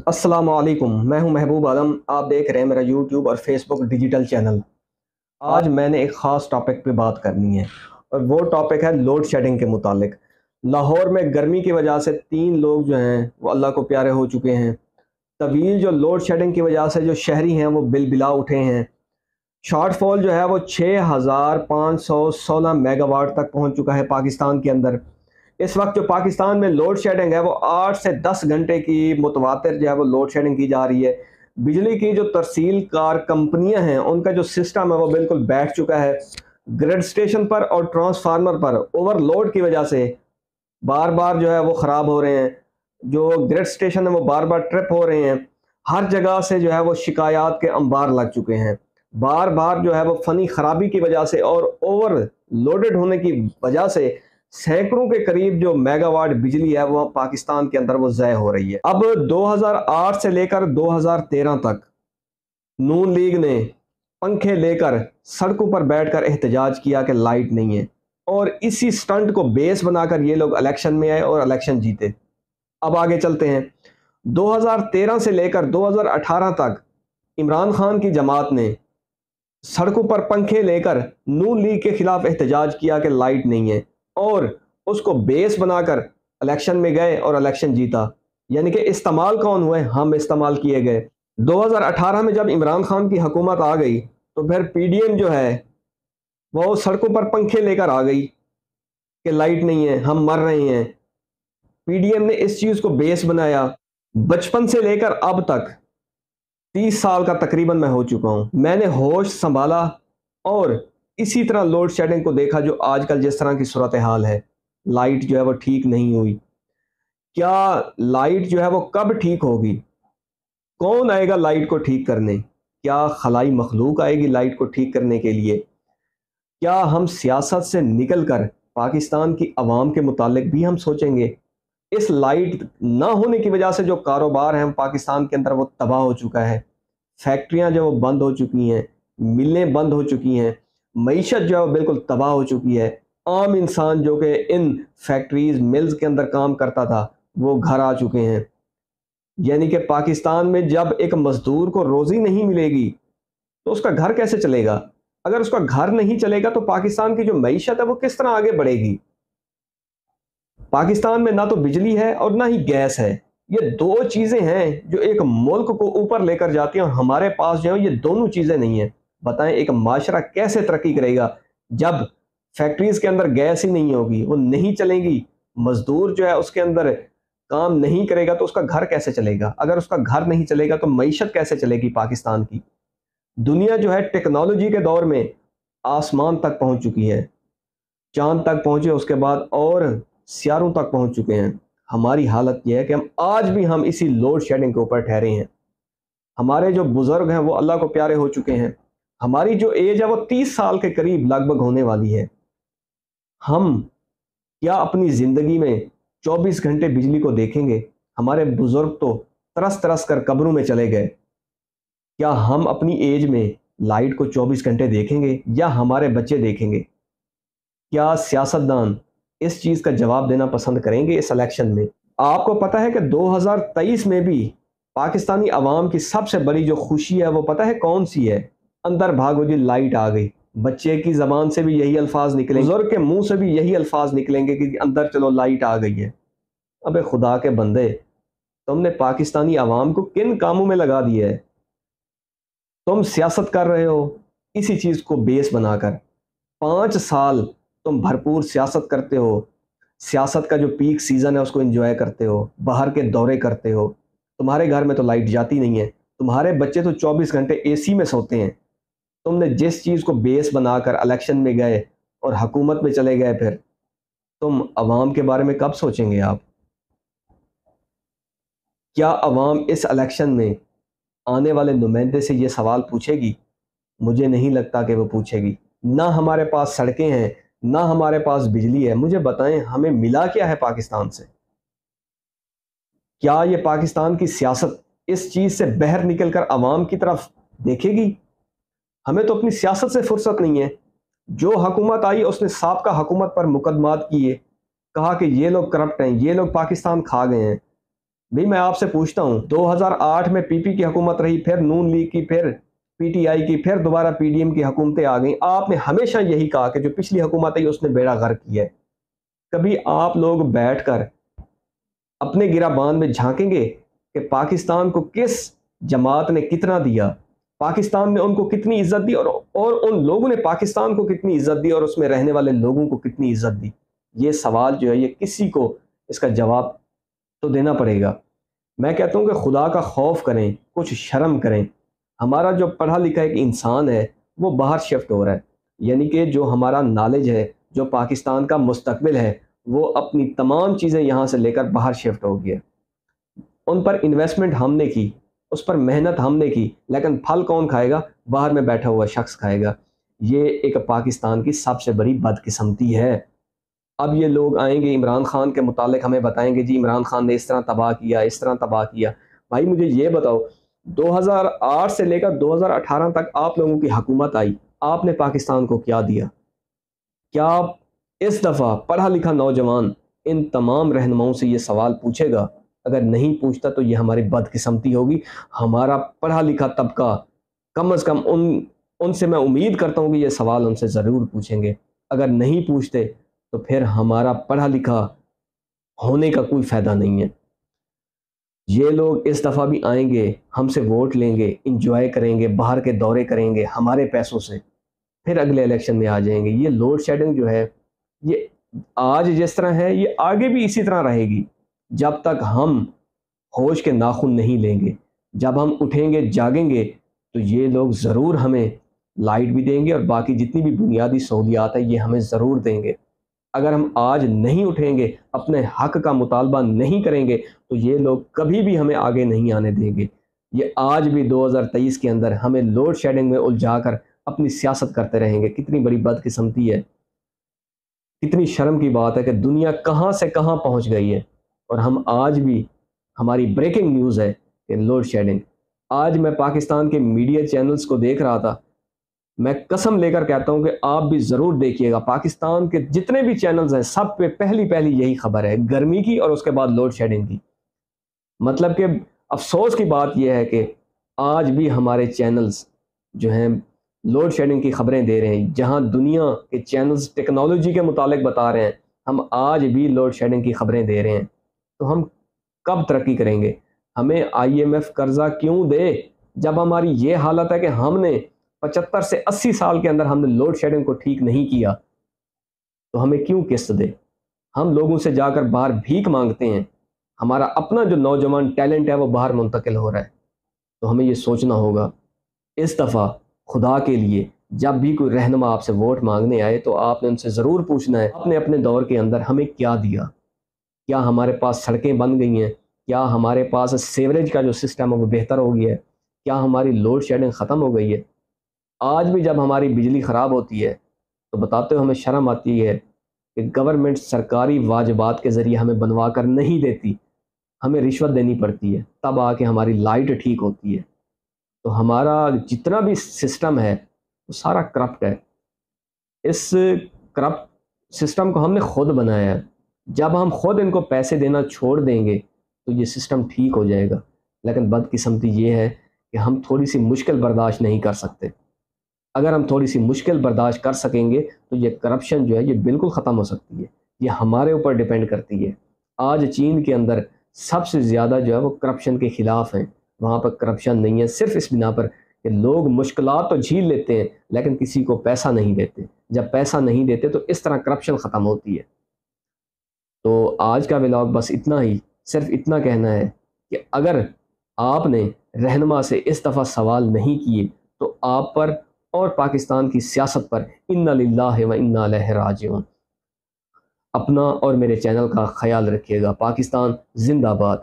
अस्सलाम वालेकुम। मैं हूं महबूब आलम। आप देख रहे हैं मेरा यूट्यूब और फेसबुक डिजिटल चैनल। आज मैंने एक ख़ास टॉपिक पे बात करनी है और वो टॉपिक है लोड शेडिंग के मुतालिक। लाहौर में गर्मी की वजह से 3 लोग जो हैं वो अल्लाह को प्यारे हो चुके हैं। तवील जो लोड शेडिंग की वजह से जो शहरी हैं वो बिलबिला उठे हैं। शॉर्टफॉल जो है वो 6516 मेगावाट तक पहुंच चुका है पाकिस्तान के अंदर। इस वक्त जो पाकिस्तान में लोड शेडिंग है वो 8 से 10 घंटे की मुतवातिर जो है वो लोड शेडिंग की जा रही है। बिजली की जो तरसील कार कंपनियां हैं उनका जो सिस्टम है वो बिल्कुल बैठ चुका है। ग्रिड स्टेशन पर और ट्रांसफार्मर पर ओवरलोड की वजह से बार बार जो है वो ख़राब हो रहे हैं। जो ग्रिड स्टेशन है वो बार बार ट्रिप हो रहे हैं। हर जगह से जो है वो शिकायत के अंबार लग चुके हैं। बार बार जो है वो फ़नी ख़राबी की वजह से और ओवर लोडेड होने की वजह से सैकड़ों के करीब जो मेगावाट बिजली है वो पाकिस्तान के अंदर वो ज़ाय हो रही है। अब 2008 से लेकर 2013 तक नून लीग ने पंखे लेकर सड़कों पर बैठकर एहतजाज किया कि लाइट नहीं है, और इसी स्टंट को बेस बनाकर ये लोग इलेक्शन में आए और इलेक्शन जीते। अब आगे चलते हैं। 2013 से लेकर 2018 तक इमरान खान की जमात ने सड़कों पर पंखे लेकर नून लीग के खिलाफ एहतजाज किया कि लाइट नहीं है, और उसको बेस बनाकर इलेक्शन में गए और इलेक्शन जीता। यानी कि इस्तेमाल कौन हुए? हम इस्तेमाल किए गए। 2018 में जब इमरान खान की हुकूमत आ गई तो फिर पीडीएम जो है वो सड़कों पर पंखे लेकर आ गई कि लाइट नहीं है, हम मर रहे हैं। पीडीएम ने इस चीज़ को बेस बनाया। बचपन से लेकर अब तक 30 साल का तकरीबन मैं हो चुका हूँ, मैंने होश संभाला और इसी तरह लोड शेडिंग को देखा जो आजकल जिस तरह की सूरत हाल है। लाइट जो है वो ठीक नहीं हुई। क्या लाइट जो है वो कब ठीक होगी? कौन आएगा लाइट को ठीक करने? क्या खलाई मखलूक आएगी लाइट को ठीक करने के लिए? क्या हम सियासत से निकल कर पाकिस्तान की आवाम के मुतालिक भी हम सोचेंगे? इस लाइट ना होने की वजह से जो कारोबार है पाकिस्तान के अंदर वो तबाह हो चुका है। फैक्ट्रियां जो वो बंद हो चुकी हैं, मिलें बंद हो चुकी हैं, मईशत जो है वो बिल्कुल तबाह हो चुकी है। आम इंसान जो कि इन फैक्ट्रीज मिल्स के अंदर काम करता था वो घर आ चुके हैं। यानी कि पाकिस्तान में जब एक मजदूर को रोज़ी नहीं मिलेगी तो उसका घर कैसे चलेगा? अगर उसका घर नहीं चलेगा तो पाकिस्तान की जो मईशत है वो किस तरह आगे बढ़ेगी? पाकिस्तान में ना तो बिजली है और ना ही गैस है। ये दो चीज़ें हैं जो एक मुल्क को ऊपर लेकर जाती हैं, और हमारे पास जो है ये दोनों चीज़ें नहीं हैं। बताएं एक माशरा कैसे तरक्की करेगा जब फैक्ट्रीज के अंदर गैस ही नहीं होगी, वो नहीं चलेंगी, मजदूर जो है उसके अंदर काम नहीं करेगा तो उसका घर कैसे चलेगा? अगर उसका घर नहीं चलेगा तो मईशत कैसे चलेगी पाकिस्तान की? दुनिया जो है टेक्नोलॉजी के दौर में आसमान तक पहुंच चुकी है, चांद तक पहुंचे, उसके बाद और सियारों तक पहुंच चुके हैं। हमारी हालत यह है कि हम इसी लोड शेडिंग के ऊपर ठहरे हैं। हमारे जो बुजुर्ग हैं वो अल्लाह को प्यारे हो चुके हैं। हमारी जो एज है वो 30 साल के करीब लगभग होने वाली है। हम क्या अपनी ज़िंदगी में 24 घंटे बिजली को देखेंगे? हमारे बुजुर्ग तो तरस तरस कर कब्रों में चले गए। क्या हम अपनी एज में लाइट को 24 घंटे देखेंगे या हमारे बच्चे देखेंगे? क्या सियासतदान इस चीज़ का जवाब देना पसंद करेंगे इस इलेक्शन में? आपको पता है कि 2023 में भी पाकिस्तानी अवाम की सबसे बड़ी जो खुशी है वो पता है कौन सी है? अंदर भागो जी लाइट आ गई। बच्चे की ज़बान से भी यही अल्फाज निकलेंगे, बुजुर्ग के मुंह से भी यही अल्फाज निकलेंगे कि अंदर चलो लाइट आ गई है। अबे खुदा के बंदे, तुमने पाकिस्तानी अवाम को किन कामों में लगा दिया है? तुम सियासत कर रहे हो इसी चीज़ को बेस बनाकर। 5 साल तुम भरपूर सियासत करते हो, सियासत का जो पीक सीज़न है उसको एंजॉय करते हो, बाहर के दौरे करते हो। तुम्हारे घर में तो लाइट जाती नहीं है, तुम्हारे बच्चे तो 24 घंटे एसी में सोते हैं। तुमने जिस चीज़ को बेस बनाकर इलेक्शन में गए और हुकूमत में चले गए, फिर तुम अवाम के बारे में कब सोचेंगे आप? क्या अवाम इस इलेक्शन में आने वाले नुमाइंदे से ये सवाल पूछेगी? मुझे नहीं लगता कि वो पूछेगी। ना हमारे पास सड़कें हैं, ना हमारे पास बिजली है। मुझे बताएं हमें मिला क्या है पाकिस्तान से? क्या ये पाकिस्तान की सियासत इस चीज़ से बाहर निकलकर अवाम की तरफ देखेगी? हमें तो अपनी सियासत से फुर्सत नहीं है। जो हुकूमत आई उसने साबका हुकूमत पर मुकदमात किए, कहा कि ये लोग करप्ट हैं, ये लोग पाकिस्तान खा गए हैं। بھی میں آپ سے پوچھتا ہوں 2008 میں پی پی کی حکومت رہی، پھر نون لیگ کی، پھر پی ٹی آئی کی، پھر دوبارہ پی ڈی ایم کی حکومتیں آ گئیں، آپ نے ہمیشہ یہی کہا کہ جو پچھلی حکومت ہے اس نے بیڑا غرق کیا ہے۔ کبھی آپ لوگ بیٹھ کر اپنے گرہ باندھ میں جھانکیں گے کہ پاکستان کو کس جماعت نے کتنا دیا، پاکستان نے ان کو کتنی عزت دی، اور ان لوگوں نے پاکستان کو کتنی عزت دی، اور اس میں رہنے والے لوگوں کو کتنی عزت دی؟ یہ سوال جو ہے یہ کسی کو اس کا جواب تو دینا پڑے گا۔ میں کہتا ہوں کہ خدا کا خوف کریں، کچھ شرم کریں۔ ہمارا جو پڑھا لکھا ایک انسان ہے وہ باہر شفٹ ہو رہا ہے، یعنی کہ جو ہمارا نالج ہے، جو پاکستان کا مستقبل ہے، وہ اپنی تمام چیزیں یہاں سے لے کر باہر شفٹ ہو گیا۔ ان پر انویسٹمنٹ ہم نے کی، اس پر محنت ہم نے کی، لیکن پھل کون کھائے گا؟ باہر میں بیٹھا ہوا شخص کھائے گا۔ یہ ایک پاکستان کی سب سے بڑی بدقسمتی ہے۔ اب یہ لوگ آئیں گے عمران خان کے متعلق ہمیں بتائیں گے جی عمران خان نے اس طرح تباہ کیا، اس طرح تباہ کیا۔ بھائی مجھے یہ بتاؤ، 2008 سے لے کر 2018 تک آپ لوگوں کی حکومت آئی، آپ نے پاکستان کو کیا دیا؟ کیا اس دفعہ پڑھا لکھا نوجوان ان تمام رہنماؤں سے یہ سوال پوچھے گا؟ اگر نہیں پوچھتا تو یہ ہماری بدقسمتی ہوگی۔ ہمارا پڑھا لکھا طبقہ کم از کم ان سے میں امید کرتا ہوں کہ یہ سوال ان سے ضرور پوچھیں گے۔ اگر نہیں پوچھتے تو پھر ہمارا پڑھا لکھا ہونے کا کوئی فائدہ نہیں ہے۔ یہ لوگ اس دفعہ بھی آئیں گے، ہم سے ووٹ لیں گے، انجوائے کریں گے، باہر کے دورے کریں گے ہمارے پیسوں سے، پھر اگلے الیکشن میں آ جائیں گے۔ یہ لوڈ شیڈنگ جو ہے یہ آج جس طرح ہے یہ آگے بھی اسی طرح رہے گی، جب تک ہم ہوش کے ناخن نہیں لیں گے۔ جب ہم اٹھیں گے جاگیں گے تو یہ لوگ ضرور ہمیں لائٹ بھی دیں گے، اور باقی جتنی بھی بنیادی سہولیات ہیں یہ ہمیں ضرور دیں گے۔ اگر ہم آج نہیں اٹھیں گے، اپنے حق کا مطالبہ نہیں کریں گے تو یہ لوگ کبھی بھی ہمیں آگے نہیں آنے دیں گے۔ یہ آج بھی 2023 کے اندر ہمیں لوڈ شیڈنگ میں الجھا کر اپنی سیاست کرتے رہیں گے۔ کتنی بڑی بدقسمتی ہے، کتنی شرم کی بات ہے کہ دنیا کہاں سے کہاں پہنچ گئی ہے، اور ہم آج بھی، ہماری بریکنگ نیوز ہے کہ لوڈ شیڈنگ۔ آج میں پاکستان کے میڈیا چینلز کو دیکھ رہا تھا، میں قسم لے کر کہتا ہوں کہ آپ بھی ضرور دیکھیے گا، پاکستان کے جتنے بھی چینلز ہیں سب پہ پہلی یہی خبر ہے، گرمی کی اور اس کے بعد لوڈ شیڈنگ کی۔ مطلب کہ افسوس کی بات یہ ہے کہ آج بھی ہمارے چینلز جو ہیں لوڈ شیڈنگ کی خبریں دے رہے ہیں، جہاں دنیا کے چینلز ٹیکنالوجی کے متعلق بتا رہے ہیں، ہم آج بھی لوڈ شیڈنگ کی خبریں دے رہے ہیں۔ تو ہم کب ترقی کریں گے؟ ہمیں آئی ایم ایف قرضہ کیوں دے جب ہماری یہ حالت ہے کہ ہم نے 75 سے 80 سال کے اندر ہم نے لوڈ شیڈنگ کو ٹھیک نہیں کیا؟ تو ہمیں کیوں قسط دے؟ ہم لوگوں سے جا کر باہر بھیک مانگتے ہیں، ہمارا اپنا جو نوجوان ٹیلنٹ ہے وہ باہر منتقل ہو رہا ہے۔ تو ہمیں یہ سوچنا ہوگا اس دفعہ، خدا کے لیے جب بھی کوئی رہنما آپ سے ووٹ مانگنے آئے تو آپ نے ان سے ضرور پوچھنا ہے آپ نے اپنے دور کے اندر ہمیں کیا دیا؟ کیا ہمارے پاس سڑکیں بن گئی ہیں؟ کیا ہمارے پاس سیوریج کا جو سسٹم ہے وہ بہتر ہو گیا ہے؟ کیا ہماری لوڈ شیڈنگ ختم ہو گئی ہے؟ آج بھی جب ہماری بجلی خراب ہوتی ہے تو بتاتے ہوئے ہمیں شرم آتی ہے کہ گورنمنٹ سرکاری واجبات کے ذریعے ہمیں بنوا کر نہیں دیتی، ہمیں رشوت دینی پڑتی ہے، تب آ کے ہماری لائٹ ٹھیک ہوتی ہے۔ تو ہمارا جتنا بھی سسٹم ہے وہ سارا کرپٹ ہے۔ اس کرپٹ سسٹم کو ہم نے خود بنایا ہے۔ جب ہم خود ان کو پیسے دینا چھوڑ دیں گے تو یہ سسٹم ٹھیک ہو جائے گا، لیکن بدقسمتی یہ ہے کہ ہم تھوڑی سی مشکل برداشت نہیں کر سکتے۔ اگر ہم تھوڑی سی مشکل برداشت کر سکیں گے تو یہ کرپشن جو ہے یہ بالکل ختم ہو سکتی ہے۔ یہ ہمارے اوپر ڈیپینڈ کرتی ہے۔ آج چین کے اندر سب سے زیادہ جو ہے وہ کرپشن کے خلاف ہیں، وہاں پر کرپشن نہیں ہے، صرف اس بنا پر کہ لوگ مشکلات تو جھیل لیتے ہیں لیکن کسی کو پیسہ نہیں دیتے۔ جب پیسہ نہیں دیتے تو اس طرح کرپشن ختم ہوتی ہے۔ تو آج کا ولاگ بس اتنا ہی، صرف اتنا کہنا ہے کہ اگر آپ نے رہنما سے اس دفعہ سوال نہیں کیے تو آپ پر اور پاکستان کی سیاست پر انا للہ و انا الیہ راجعون۔ اپنا اور میرے چینل کا خیال رکھیے گا۔ پاکستان زندہ باد۔